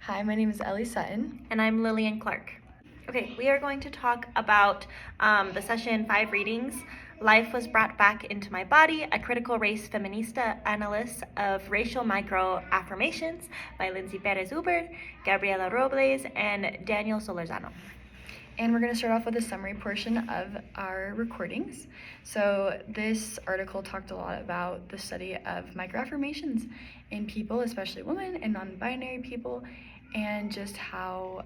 Hi, my name is Ellie Sutton. And I'm Lillian Clark. Okay, we are going to talk about the session 5 readings. Life Was Brought Back into My Body, a critical race feminista analysis of racial micro-affirmations by Lindsay Perez-Uber, Gabriela Robles, and Daniel Solorzano. And we're going to start off with a summary portion of our recordings. So this article talked a lot about the study of microaffirmations in people, especially women and non-binary people, and just how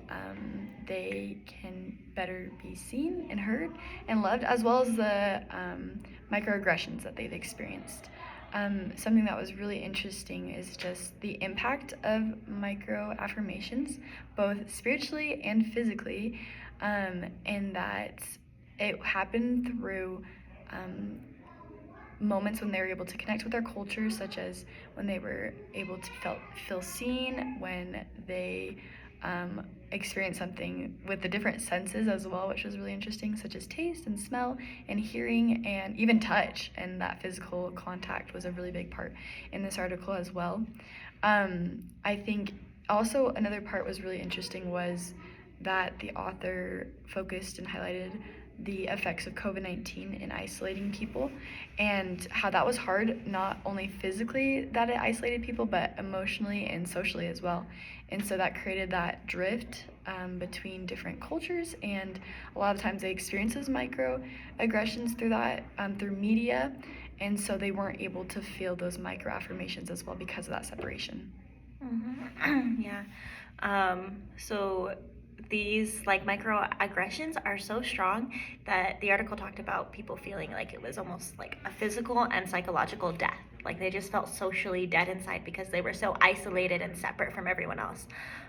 they can better be seen and heard and loved, as well as the microaggressions that they've experienced. Something that was really interesting is just the impact of microaffirmations, both spiritually and physically, and that it happened through moments when they were able to connect with their culture, such as when they were able to feel seen, when they experienced something with the different senses as well, which was really interesting, such as taste and smell and hearing and even touch. And that physical contact was a really big part in this article as well. I think also another part was really interesting was that the author focused and highlighted the effects of COVID-19 in isolating people and how that was hard, not only physically that it isolated people, but emotionally and socially as well. And so that created that drift between different cultures, and a lot of times they experience those microaggressions through that, through media, and so they weren't able to feel those microaffirmations as well because of that separation. Mm-hmm. Yeah. So these microaggressions are so strong that the article talked about people feeling like it was almost like a physical and psychological death. Like they just felt socially dead inside because they were so isolated and separate from everyone else.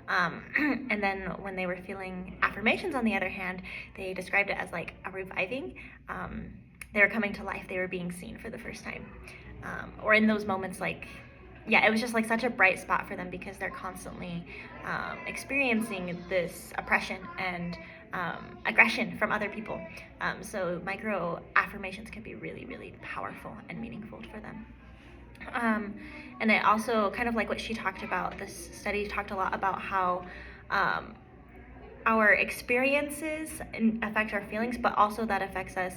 And then when they were feeling affirmations, on the other hand, they described it as like a reviving. They were coming to life. They were being seen for the first time. Or in those moments, it was just like such a bright spot for them because they're constantly experiencing this oppression and aggression from other people. So micro affirmations can be really, really powerful and meaningful for them. And it also, kind of like what she talked about, this study talked a lot about how our experiences affect our feelings, but also that affects us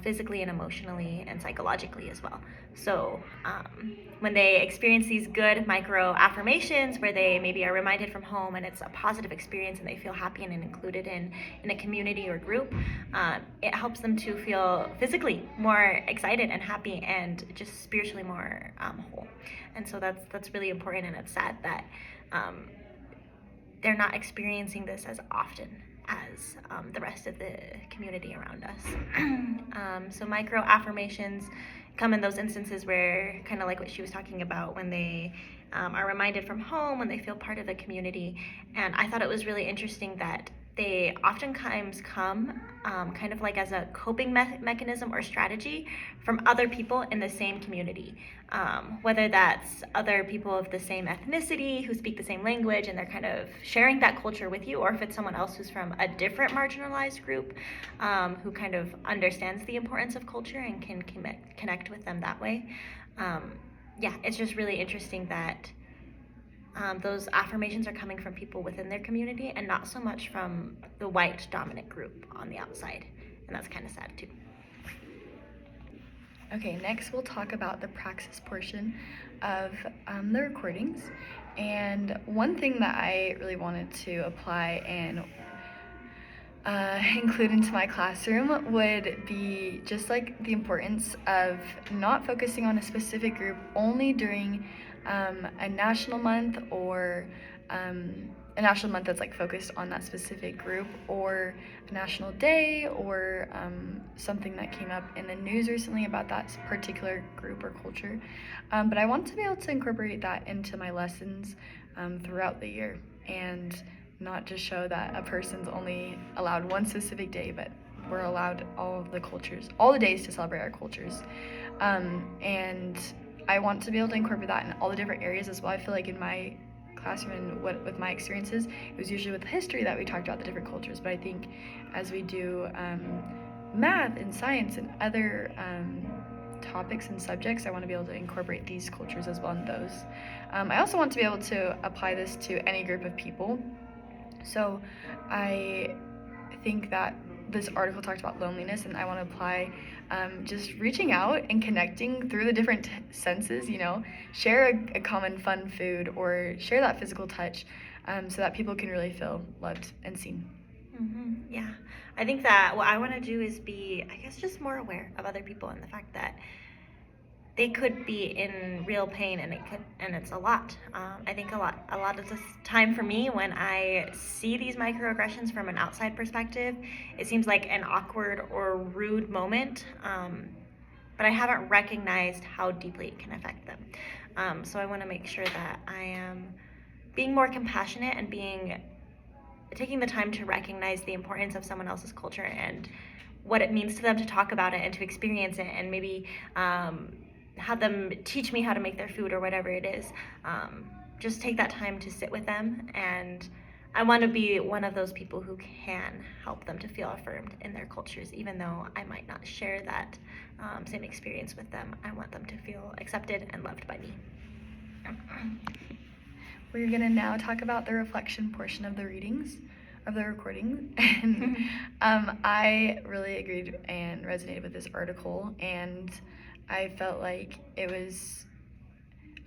physically and emotionally and psychologically as well. So when they experience these good micro affirmations where they maybe are reminded from home and it's a positive experience and they feel happy and included in a community or group, it helps them to feel physically more excited and happy and just spiritually more whole. And so that's really important, and it's sad that they're not experiencing this as often as the rest of the community around us. So micro affirmations come in those instances where, kind of like what she was talking about, when they are reminded from home, when they feel part of the community. And I thought it was really interesting that they oftentimes come kind of like as a coping mechanism or strategy from other people in the same community, whether that's other people of the same ethnicity who speak the same language and they're kind of sharing that culture with you, or if it's someone else who's from a different marginalized group who kind of understands the importance of culture and can connect with them that way. It's just really interesting that those affirmations are coming from people within their community and not so much from the white dominant group on the outside. And that's kind of sad too. Okay, next we'll talk about the praxis portion of the recordings. And one thing that I really wanted to apply and include into my classroom would be just like the importance of not focusing on a specific group only during a national month, or a national month that's like focused on that specific group, or a national day, or something that came up in the news recently about that particular group or culture. But I want to be able to incorporate that into my lessons throughout the year, and not just show that a person's only allowed one specific day, but we're allowed all of the cultures, all the days to celebrate our cultures. And I want to be able to incorporate that in all the different areas as well. I feel like in my classroom and with my experiences, it was usually with history that we talked about the different cultures, but I think as we do math and science and other topics and subjects, I want to be able to incorporate these cultures as well in those. I also want to be able to apply this to any group of people. So I think that this article talked about loneliness, and I want to apply just reaching out and connecting through the different senses, share a common fun food or share that physical touch, so that people can really feel loved and seen. Yeah, I think that what I want to do is be, I guess, just more aware of other people and the fact that they could be in real pain, and it's a lot. I think a lot of this time for me, when I see these microaggressions from an outside perspective, it seems like an awkward or rude moment, but I haven't recognized how deeply it can affect them. So I want to make sure that I am being more compassionate and taking the time to recognize the importance of someone else's culture and what it means to them to talk about it and to experience it, and maybe have them teach me how to make their food or whatever it is. Just take that time to sit with them, and I want to be one of those people who can help them to feel affirmed in their cultures, even though I might not share that same experience with them. I want them to feel accepted and loved by me. We're going to now talk about the reflection portion of the recording. And I really agreed and resonated with this article, and I felt like it was,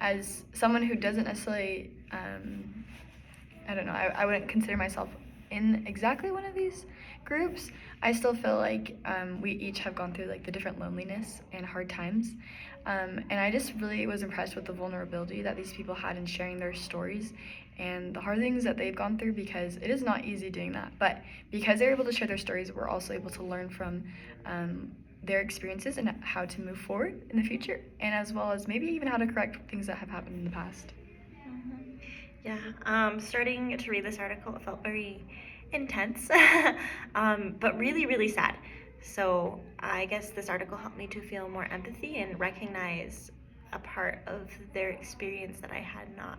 as someone who doesn't necessarily, I don't know, I wouldn't consider myself in exactly one of these groups. I still feel like we each have gone through like the different loneliness and hard times. And I just really was impressed with the vulnerability that these people had in sharing their stories and the hard things that they've gone through, because it is not easy doing that. But because they're able to share their stories, we're also able to learn from their experiences and how to move forward in the future, and as well as maybe even how to correct things that have happened in the past. Yeah, starting to read this article, it felt very intense, but really, really sad. So I guess this article helped me to feel more empathy and recognize a part of their experience that I had not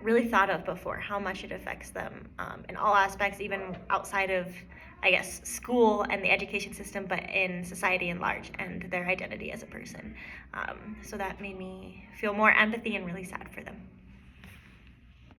really thought of before, how much it affects them in all aspects, even outside of, I guess, school and the education system, but in society in large, and their identity as a person. So that made me feel more empathy and really sad for them.